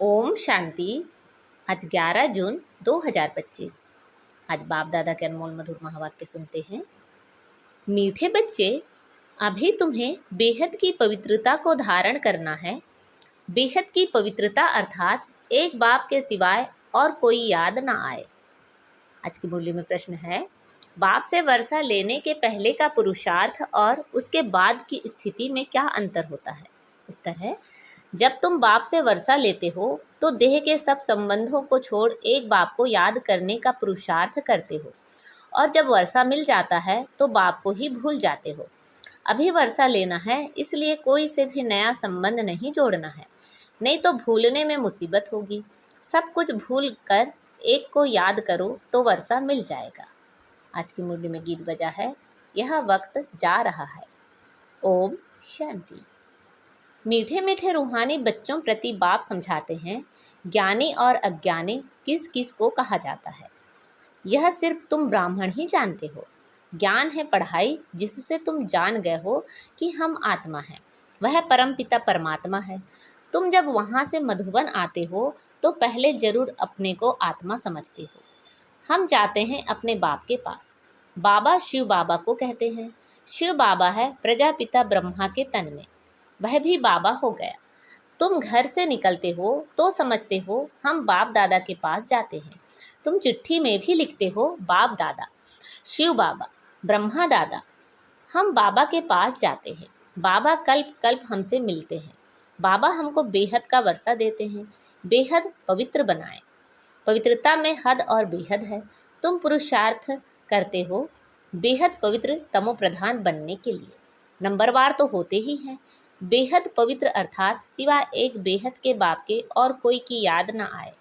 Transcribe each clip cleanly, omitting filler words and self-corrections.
ओम शांति। आज 11 जून 2025। आज बाप दादा के अनमोल मधुर महावाक्य सुनते हैं। मीठे बच्चे, अभी तुम्हें बेहद की पवित्रता को धारण करना है। बेहद की पवित्रता अर्थात एक बाप के सिवाय और कोई याद ना आए। आज की मुरली में प्रश्न है, बाप से वर्षा लेने के पहले का पुरुषार्थ और उसके बाद की स्थिति में क्या अंतर होता है? उत्तर है, जब तुम बाप से वर्षा लेते हो तो देह के सब संबंधों को छोड़ एक बाप को याद करने का पुरुषार्थ करते हो, और जब वर्षा मिल जाता है तो बाप को ही भूल जाते हो। अभी वर्षा लेना है, इसलिए कोई से भी नया संबंध नहीं जोड़ना है, नहीं तो भूलने में मुसीबत होगी। सब कुछ भूल कर एक को याद करो तो वर्षा मिल जाएगा। आज की मुरली में गीत बजा है, यह वक्त जा रहा है। ओम शांति। मीठे मीठे रूहानी बच्चों प्रति बाप समझाते हैं, ज्ञानी और अज्ञानी किस किस को कहा जाता है, यह सिर्फ तुम ब्राह्मण ही जानते हो। ज्ञान है पढ़ाई, जिससे तुम जान गए हो कि हम आत्मा हैं, वह परमपिता परमात्मा है। तुम जब वहाँ से मधुबन आते हो तो पहले जरूर अपने को आत्मा समझते हो। हम जाते हैं अपने बाप के पास। बाबा शिव बाबा को कहते हैं। शिव बाबा है प्रजापिता ब्रह्मा के तन में, वह भी बाबा हो गया। तुम घर से निकलते हो तो समझते हो हम बाप दादा के पास जाते हैं। तुम चिट्ठी में भी लिखते हो बाप दादा, शिव बाबा, ब्रह्मा दादा। हम बाबा के पास जाते हैं। बाबा कल्प कल्प हमसे मिलते हैं। बाबा हमको बेहद का वर्षा देते हैं, बेहद पवित्र बनाए। पवित्रता में हद और बेहद है। तुम पुरुषार्थ करते हो बेहद पवित्र तमो प्रधान बनने के लिए। नंबरवार तो होते ही हैं। बेहद पवित्र अर्थात सिवा एक बेहद के बाप के और कोई की याद ना आए।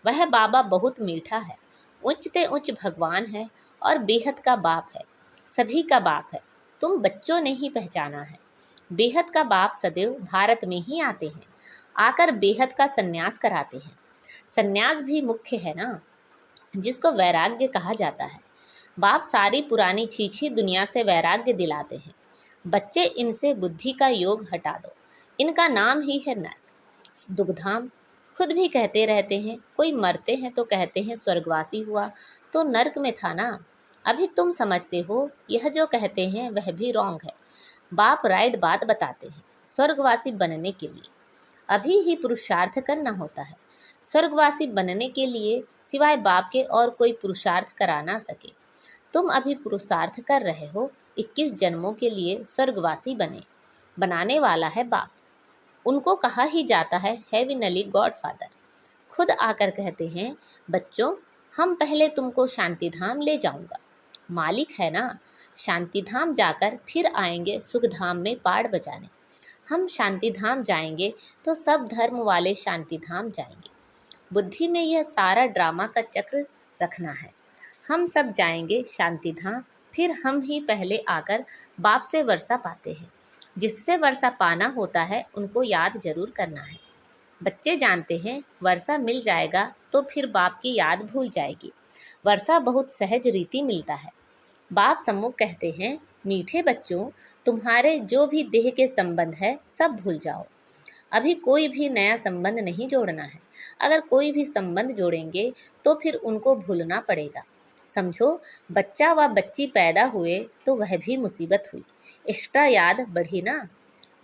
वह बाबा बहुत मीठा है, उच्चते उच्च भगवान है और बेहद का बाप है, सभी का बाप है। तुम बच्चों ने ही पहचाना है। बेहद का बाप सदैव भारत में ही आते हैं, आकर बेहद का सन्यास कराते हैं। सन्यास भी मुख्य है ना, जिसको वैराग्य कहा जाता है। बाप सारी पुरानी छीछी दुनिया से वैराग्य दिलाते हैं। बच्चे, इनसे बुद्धि का योग हटा दो। इनका नाम ही है नरक, दुखधाम। खुद भी कहते रहते हैं, कोई मरते हैं तो कहते हैं स्वर्गवासी हुआ, तो नरक में था ना। अभी तुम समझते हो, यह जो कहते हैं वह भी रॉन्ग है। बाप राइट बात बताते हैं। स्वर्गवासी बनने के लिए अभी ही पुरुषार्थ करना होता है। स्वर्गवासी बनने के लिए सिवाय बाप के और कोई पुरुषार्थ करा ना सके। तुम अभी पुरुषार्थ कर रहे हो, 21 जन्मों के लिए स्वर्गवासी बनाने वाला है बाप। उनको कहा ही जाता है हेविनली गॉड फादर। खुद आकर कहते हैं, बच्चों, हम पहले तुमको शांतिधाम ले जाऊंगा। मालिक है ना। शांतिधाम जाकर फिर आएंगे सुखधाम में पाड़ बजाने। हम शांतिधाम जाएंगे तो सब धर्म वाले शांतिधाम जाएंगे। बुद्धि में यह सारा ड्रामा का चक्र रखना है। हम सब जाएंगे शांतिधाम, फिर हम ही पहले आकर बाप से वर्षा पाते हैं। जिससे वर्षा पाना होता है उनको याद जरूर करना है। बच्चे जानते हैं वर्षा मिल जाएगा तो फिर बाप की याद भूल जाएगी। वर्षा बहुत सहज रीति मिलता है। बाप सम्मुख कहते हैं, मीठे बच्चों, तुम्हारे जो भी देह के संबंध है सब भूल जाओ। अभी कोई भी नया संबंध नहीं जोड़ना है। अगर कोई भी संबंध जोड़ेंगे तो फिर उनको भूलना पड़ेगा। समझो, बच्चा व बच्ची पैदा हुए तो वह भी मुसीबत हुई, एक्स्ट्रा याद बढ़ी ना।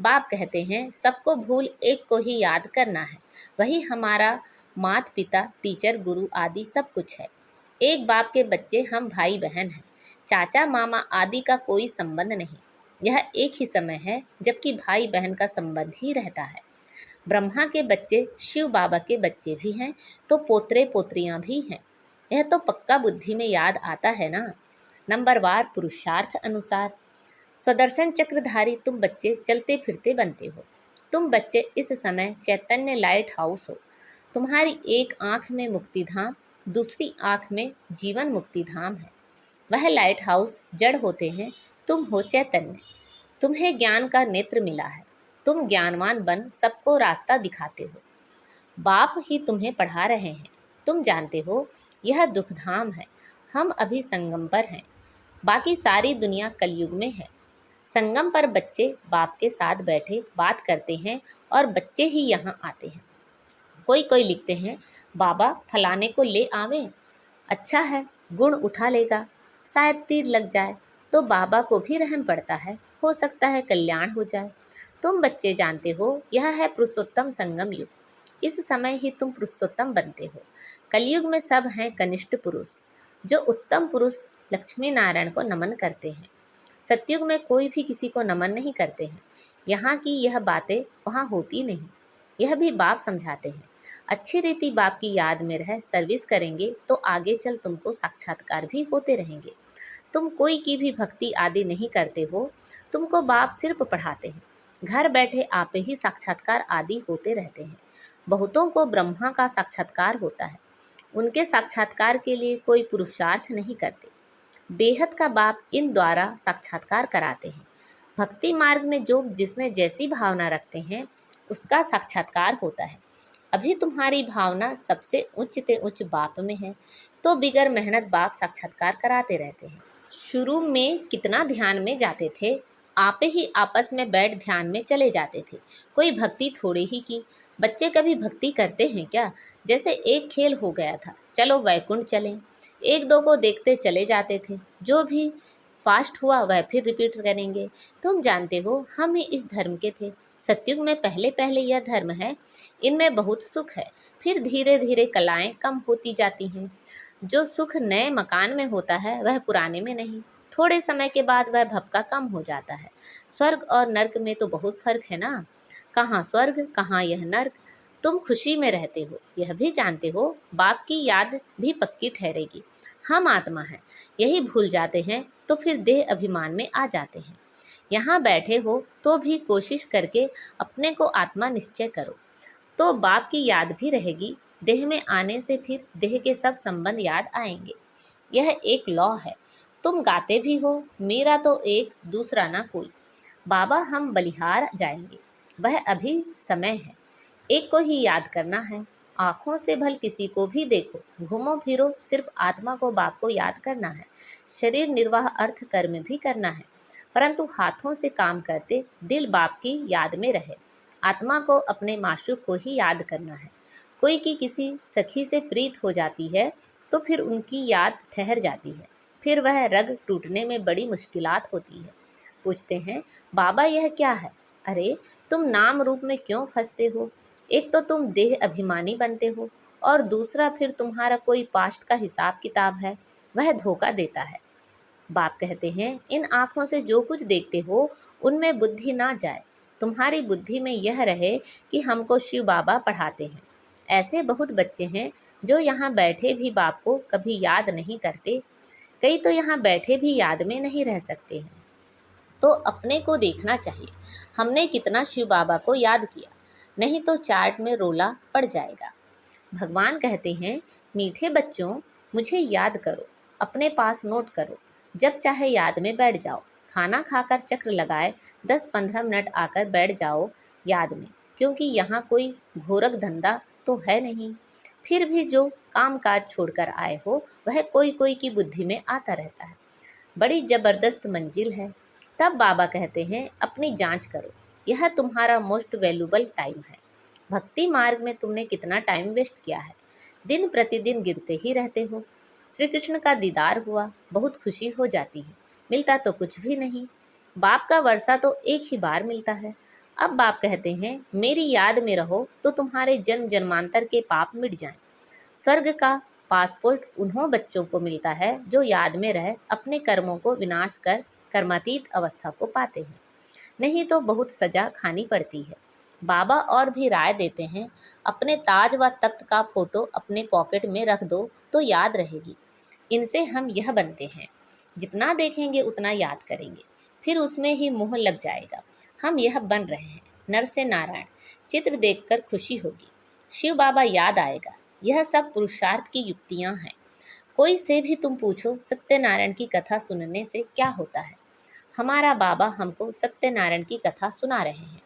बाप कहते हैं, सबको भूल एक को ही याद करना है। वही हमारा माता पिता, टीचर, गुरु आदि सब कुछ है। एक बाप के बच्चे हम भाई बहन हैं। चाचा मामा आदि का कोई संबंध नहीं। यह एक ही समय है जबकि भाई बहन का संबंध ही रहता है। ब्रह्मा के बच्चे शिव बाबा के बच्चे भी हैं तो पोतरे पोत्रियां भी हैं। यह तो पक्का बुद्धि में याद आता है ना। नंबरवार पुरुषार्थ अनुसार स्वदर्शन चक्रधारी तुम बच्चे चलते फिरते बनते हो। तुम बच्चे इस समय चैतन्य लाइट हाउस हो। तुम्हारी एक आँख में मुक्तिधाम, दूसरी आँख में जीवन मुक्तिधाम है। वह लाइट हाउस जड़ होते हैं, तुम हो चैतन्य। तुम्हें ज्ञान का नेत्र मिला है। तुम ज्ञानवान बन सबको रास्ता दिखाते हो। बाप ही तुम्हें पढ़ा रहे हैं। तुम जानते हो यह दुखधाम है। हम अभी संगम पर हैं, बाकी सारी दुनिया कलयुग में है। संगम पर बच्चे बाप के साथ बैठे बात करते हैं और बच्चे ही यहाँ आते हैं। कोई कोई लिखते हैं, बाबा फलाने को ले आवें, अच्छा है गुण उठा लेगा, शायद तीर लग जाए तो बाबा को भी रहम पड़ता है, हो सकता है कल्याण हो जाए। तुम बच्चे जानते हो यह है पुरुषोत्तम संगम युग, इस समय ही तुम पुरुषोत्तम बनते हो। कलयुग में सब हैं कनिष्ठ पुरुष, जो उत्तम पुरुष लक्ष्मी नारायण को नमन करते हैं। सतयुग में कोई भी किसी को नमन नहीं करते हैं। यहाँ की यह बातें वहाँ होती नहीं, यह भी बाप समझाते हैं। अच्छी रीति बाप की याद में रह सर्विस करेंगे तो आगे चल तुमको साक्षात्कार भी होते रहेंगे। तुम कोई की भी भक्ति आदि नहीं करते हो, तुमको बाप सिर्फ पढ़ाते हैं। घर बैठे आप ही साक्षात्कार आदि होते रहते हैं। बहुतों को ब्रह्मा का साक्षात्कार होता है, उनके साक्षात्कार के लिए कोई पुरुषार्थ नहीं करते। बेहद का बाप इन द्वारा साक्षात्कार कराते हैं। भक्ति मार्ग में जो जिसमें जैसी भावना रखते हैं उसका साक्षात्कार होता है। अभी तुम्हारी भावना सबसे उच्च ते उच्च बाप में है, तो बिगर मेहनत बाप साक्षात्कार कराते रहते हैं। शुरू में कितना ध्यान में जाते थे, आप ही आपस में बैठ ध्यान में चले जाते थे, कोई भक्ति थोड़ी ही की। बच्चे कभी भक्ति करते हैं क्या? जैसे एक खेल हो गया था, चलो वैकुंठ चलें, एक दो को देखते चले जाते थे, जो भी फास्ट हुआ वह फिर रिपीट करेंगे। तुम जानते हो हम ही इस धर्म के थे। सतयुग में पहले पहले यह धर्म है, इनमें बहुत सुख है, फिर धीरे धीरे कलाएं कम होती जाती हैं। जो सुख नए मकान में होता है वह पुराने में नहीं, थोड़े समय के बाद वह भपका कम हो जाता है। स्वर्ग और नर्क में तो बहुत फर्क है ना, कहाँ स्वर्ग कहाँ यह नर्क। तुम खुशी में रहते हो, यह भी जानते हो बाप की याद भी पक्की ठहरेगी। हम आत्मा हैं, यही भूल जाते हैं तो फिर देह अभिमान में आ जाते हैं। यहाँ बैठे हो तो भी कोशिश करके अपने को आत्मा निश्चय करो, तो बाप की याद भी रहेगी। देह में आने से फिर देह के सब संबंध याद आएंगे। यह एक लॉ है। तुम गाते भी हो, मेरा तो एक दूसरा ना कोई। बाबा हम बलिहार जाएंगे, वह अभी समय है, एक को ही याद करना है। आँखों से भल किसी को भी देखो, घूमो फिरो सिर्फ आत्मा को बाप को याद करना है। शरीर निर्वाह अर्थ कर्म भी करना है, परंतु हाथों से काम करते दिल बाप की याद में रहे। आत्मा को अपने माशूक को ही याद करना है। कोई की किसी सखी से प्रीत हो जाती है तो फिर उनकी याद ठहर जाती है, फिर वह रग टूटने में बड़ी मुश्किलात होती है। पूछते हैं बाबा यह क्या है? अरे तुम नाम रूप में क्यों फंसते हो? एक तो तुम देह अभिमानी बनते हो और दूसरा फिर तुम्हारा कोई पास्ट का हिसाब किताब है, वह धोखा देता है। बाप कहते हैं इन आँखों से जो कुछ देखते हो उनमें बुद्धि ना जाए, तुम्हारी बुद्धि में यह रहे कि हमको शिव बाबा पढ़ाते हैं। ऐसे बहुत बच्चे हैं जो यहाँ बैठे भी बाप को कभी याद नहीं करते, कई तो यहाँ बैठे भी याद में नहीं रह सकते हैं। तो अपने को देखना चाहिए, हमने कितना शिव बाबा को याद किया, नहीं तो चार्ट में रोला पड़ जाएगा। भगवान कहते हैं मीठे बच्चों मुझे याद करो, अपने पास नोट करो, जब चाहे याद में बैठ जाओ। खाना खाकर चक्र लगाए 10-15 मिनट आकर बैठ जाओ याद में, क्योंकि यहाँ कोई घोरक धंधा तो है नहीं। फिर भी जो काम काज छोड़कर आए हो वह कोई कोई की बुद्धि में आता रहता है। बड़ी जबरदस्त मंजिल है। तब बाबा कहते हैं अपनी जांच करो, यह तुम्हारा मोस्ट वैल्यूबल टाइम है। भक्ति मार्ग में तुमने कितना टाइम वेस्ट किया है, दिन प्रतिदिन गिरते ही रहते हो। श्री कृष्ण का दीदार हुआ, बहुत खुशी हो जाती है, मिलता तो कुछ भी नहीं। बाप का वर्षा तो एक ही बार मिलता है। अब बाप कहते हैं मेरी याद में रहो तो तुम्हारे जन्म जन्मांतर के पाप मिट जाएं। स्वर्ग का पासपोर्ट उन्हों बच्चों को मिलता है जो याद में रह अपने कर्मों को विनाश कर कर्मातीत अवस्था को पाते हैं, नहीं तो बहुत सजा खानी पड़ती है। बाबा और भी राय देते हैं अपने ताज व तख्त का फोटो अपने पॉकेट में रख दो तो याद रहेगी। इनसे हम यह बनते हैं, जितना देखेंगे उतना याद करेंगे, फिर उसमें ही मोह लग जाएगा। हम यह बन रहे हैं, नर से नारायण। चित्र देखकर खुशी होगी, शिव बाबा याद आएगा। यह सब पुरुषार्थ की युक्तियां हैं। कोई से भी तुम पूछो सत्यनारायण की कथा सुनने से क्या होता है? हमारा बाबा हमको सत्यनारायण की कथा सुना रहे हैं,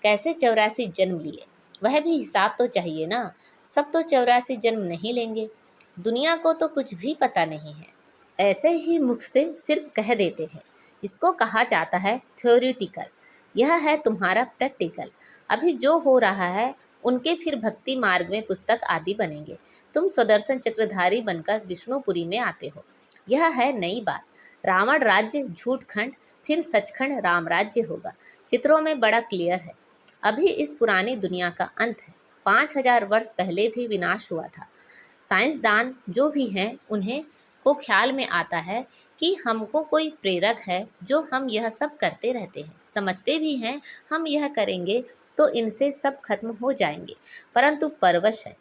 कैसे 84 जन्म लिए, वह भी हिसाब तो चाहिए ना। सब तो 84 जन्म नहीं लेंगे, दुनिया को तो कुछ भी पता नहीं है, ऐसे ही मुख से सिर्फ कह देते हैं। इसको कहा जाता है थ्योरिटिकल, यह है तुम्हारा प्रैक्टिकल। अभी जो हो रहा है उनके फिर भक्ति मार्ग में पुस्तक आदि बनेंगे। तुम सुदर्शन चक्रधारी बनकर विष्णुपुरी में आते हो, यह है नई बात। रावण राज्य झूठखंड, फिर सचखंड राम राज्य होगा। चित्रों में बड़ा क्लियर है। अभी इस पुरानी दुनिया का अंत है। 5000 वर्ष पहले भी विनाश हुआ था। साइंसदान जो भी हैं उन्हें को ख्याल में आता है कि हमको कोई प्रेरक है जो हम यह सब करते रहते हैं। समझते भी हैं हम यह करेंगे तो इनसे सब खत्म हो जाएंगे, परंतु परवश है,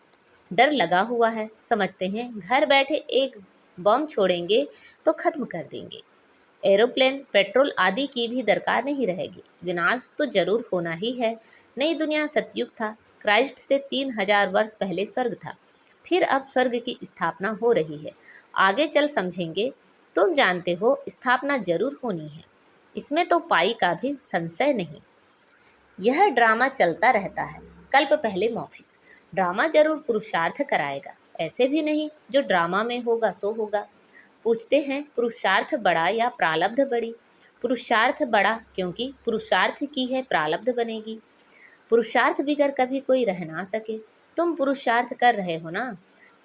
डर लगा हुआ है। समझते हैं घर बैठे एक बम छोड़ेंगे तो खत्म कर देंगे। एरोप्लेन, पेट्रोल आदि की भी दरकार नहीं रहेगी। विनाश तो जरूर होना ही है। नई दुनिया सतयुग था। क्राइस्ट से 3000 वर्ष पहले स्वर्ग था। फिर अब स्वर्ग की स्थापना हो रही है। आगे चल समझेंगे। तुम जानते हो स्थापना जरूर होनी है, इसमें तो पाई का भी संशय नहीं। यह ड्रामा चलता रहता है। कल्प पहले मौफिक। ड्रामा जरूर पुरुषार्थ कराएगा, ऐसे भी नहीं जो ड्रामा में होगा सो होगा। पूछते हैं पुरुषार्थ बड़ा या प्रारब्ध बड़ी? पुरुषार्थ बड़ा, क्योंकि पुरुषार्थ की है प्रारब्ध बनेगी। पुरुषार्थ बिगर कभी कोई रह ना सके। तुम पुरुषार्थ कर रहे हो ना।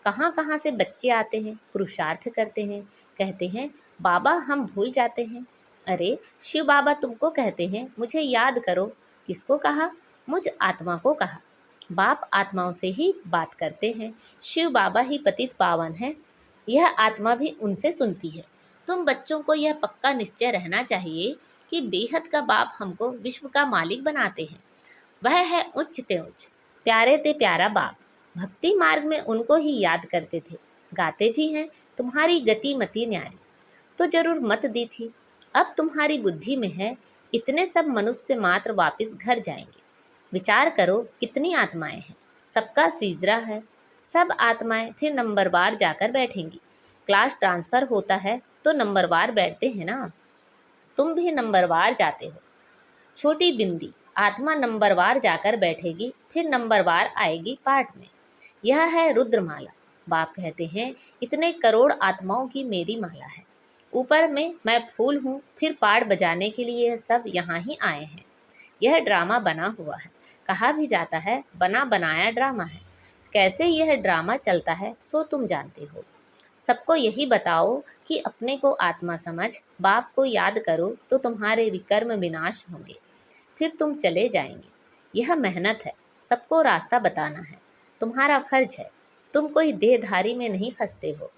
कहाँ कहाँ से बच्चे आते हैं, पुरुषार्थ करते हैं, कहते हैं बाबा हम भूल जाते हैं। अरे शिव बाबा तुमको कहते हैं मुझे याद करो। किसको कहा? मुझ आत्मा को कहा। बाप आत्माओं से ही बात करते हैं। शिव बाबा ही पतित पावन है, यह आत्मा भी उनसे सुनती है। तुम बच्चों को यह पक्का निश्चय रहना चाहिए कि बेहद का बाप हमको विश्व का मालिक बनाते हैं। वह है उच्च ते उच्च, प्यारे ते प्यारा बाप। भक्ति मार्ग में उनको ही याद करते थे। गाते भी हैं तुम्हारी गति मति न्यारी, तो जरूर मत दी थी। अब तुम्हारी बुद्धि में है इतने सब मनुष्य मात्र वापस घर जाएंगे। विचार करो कितनी आत्माएं हैं, सबका सीजरा है। सब आत्माएं फिर नंबरवार जाकर बैठेंगी। क्लास ट्रांसफर होता है तो नंबरवार बैठते हैं ना। तुम भी नंबरवार जाते हो। छोटी बिंदी आत्मा नंबरवार जाकर बैठेगी, फिर नंबरवार आएगी पाठ में। यह है रुद्रमाला। बाप कहते हैं इतने करोड़ आत्माओं की मेरी माला है। ऊपर में मैं फूल हूँ, फिर पाठ बजाने के लिए यह सब यहाँ ही आए हैं। यह ड्रामा बना हुआ है। कहा भी जाता है बना बनाया ड्रामा है। कैसे यह ड्रामा चलता है सो तुम जानते हो। सबको यही बताओ कि अपने को आत्मा समझ, बाप को याद करो तो तुम्हारे विकर्म विनाश होंगे, फिर तुम चले जाएंगे। यह मेहनत है, सबको रास्ता बताना है, तुम्हारा फर्ज है। तुम कोई देहधारी में नहीं फंसते हो।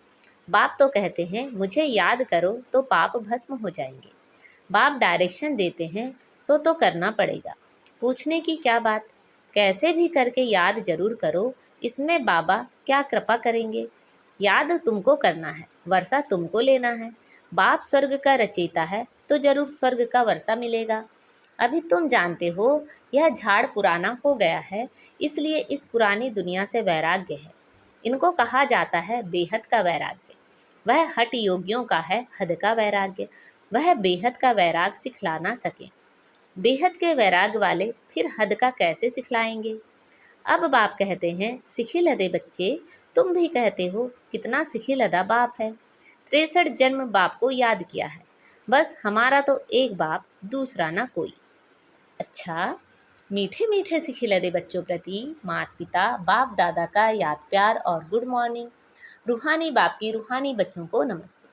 बाप तो कहते हैं मुझे याद करो तो पाप भस्म हो जाएंगे। बाप डायरेक्शन देते हैं सो तो करना पड़ेगा। पूछने की क्या बात, कैसे भी करके याद जरूर करो। इसमें बाबा क्या कृपा करेंगे। याद तुमको करना है, वर्षा तुमको लेना है। बाप स्वर्ग का रचयिता है तो जरूर स्वर्ग का वर्षा मिलेगा। अभी तुम जानते हो यह झाड़ पुराना हो गया है, इसलिए इस पुरानी दुनिया से वैराग्य है। इनको कहा जाता है बेहद का वैराग्य। वह हठ योगियों का है हद का वैराग्य। वह बेहद का वैराग सिखला ना सके। बेहद के वैराग वाले फिर हद का कैसे सिखलाएंगे। अब बाप कहते हैं सिखी लदे बच्चे, तुम भी कहते हो कितना सिखी लदा बाप है। 63 जन्म बाप को याद किया है। बस हमारा तो एक बाप, दूसरा ना कोई। अच्छा, मीठे मीठे सिखी लदे बच्चों प्रति माता पिता बाप दादा का याद प्यार और गुड मॉर्निंग। रूहानी बाप की रूहानी बच्चों को नमस्ते।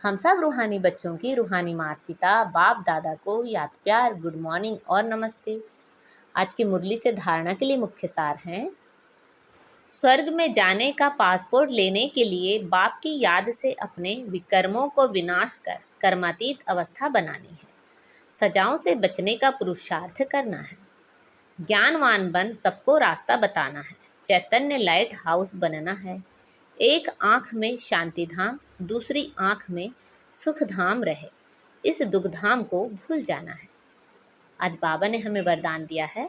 हम सब रूहानी बच्चों की रूहानी माता पिता बाप दादा को याद प्यार, गुड मॉर्निंग और नमस्ते। आज की मुरली से धारणा के लिए मुख्य सार हैं। स्वर्ग में जाने का पासपोर्ट लेने के लिए बाप की याद से अपने विकर्मों को विनाश कर कर्मातीत अवस्था बनानी है। सजाओं से बचने का पुरुषार्थ करना है। ज्ञानवान बन सबको रास्ता बताना है। चैतन्य लाइट हाउस बनना है। एक आँख में शांति धाम, दूसरी आँख में सुख धाम रहे। इस दुख धाम को भूल जाना है। आज बाबा ने हमें वरदान दिया है,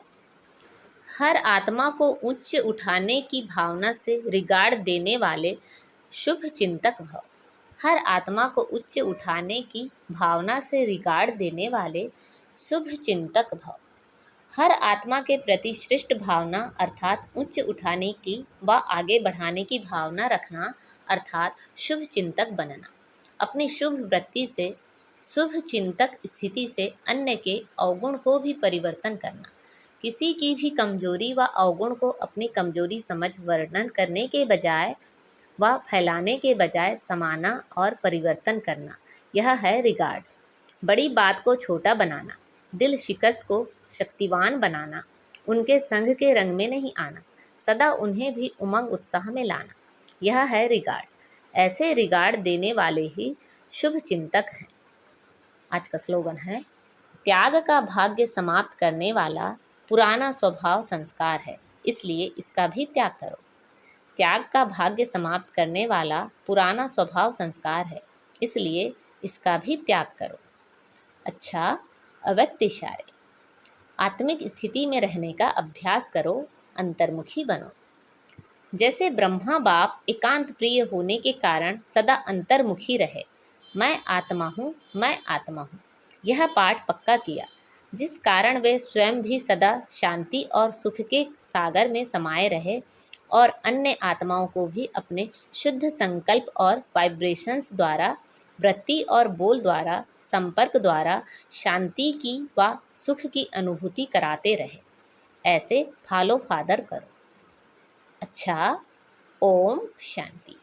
हर आत्मा को उच्च उठाने की भावना से रिगार्ड देने वाले शुभ चिंतक भव। हर आत्मा को उच्च उठाने की भावना से रिगार्ड देने वाले शुभ चिंतक भव। हर आत्मा के प्रति श्रेष्ठ भावना अर्थात उच्च उठाने की व आगे बढ़ाने की भावना रखना अर्थात शुभ चिंतक बनना। अपनी शुभ वृत्ति से, शुभ चिंतक स्थिति से अन्य के अवगुण को भी परिवर्तन करना। किसी की भी कमजोरी व अवगुण को अपनी कमजोरी समझ वर्णन करने के बजाय व फैलाने के बजाय समाना और परिवर्तन करना, यह है रिगार्ड। बड़ी बात को छोटा बनाना, दिल शिकस्त को शक्तिवान बनाना, उनके संग के रंग में नहीं आना, सदा उन्हें भी उमंग उत्साह में लाना, यह है रिगार्ड। ऐसे रिगार्ड देने वाले ही शुभ चिंतक हैं। आज का स्लोगन है, त्याग का भाग्य समाप्त करने वाला पुराना स्वभाव संस्कार है, इसलिए इसका भी त्याग करो। त्याग का भाग्य समाप्त करने वाला पुराना स्वभाव संस्कार है, इसलिए इसका भी त्याग करो। अच्छा, अव्यक्त इशारे। आत्मिक स्थिति में रहने का अभ्यास करो, अंतर्मुखी बनो। जैसे ब्रह्मा बाप एकांत प्रिय होने के कारण सदा अंतर्मुखी रहे, मैं आत्मा हूँ, मैं आत्मा हूँ, यह पाठ पक्का किया, जिस कारण वे स्वयं भी सदा शांति और सुख के सागर में समाये रहे और अन्य आत्माओं को भी अपने शुद्ध संकल्प और वाइब्रेशंस द्वारा, वृत्ति और बोल द्वारा, संपर्क द्वारा शांति की व सुख की अनुभूति कराते रहे। ऐसे फॉलो फादर करो। अच्छा, ओम शांति।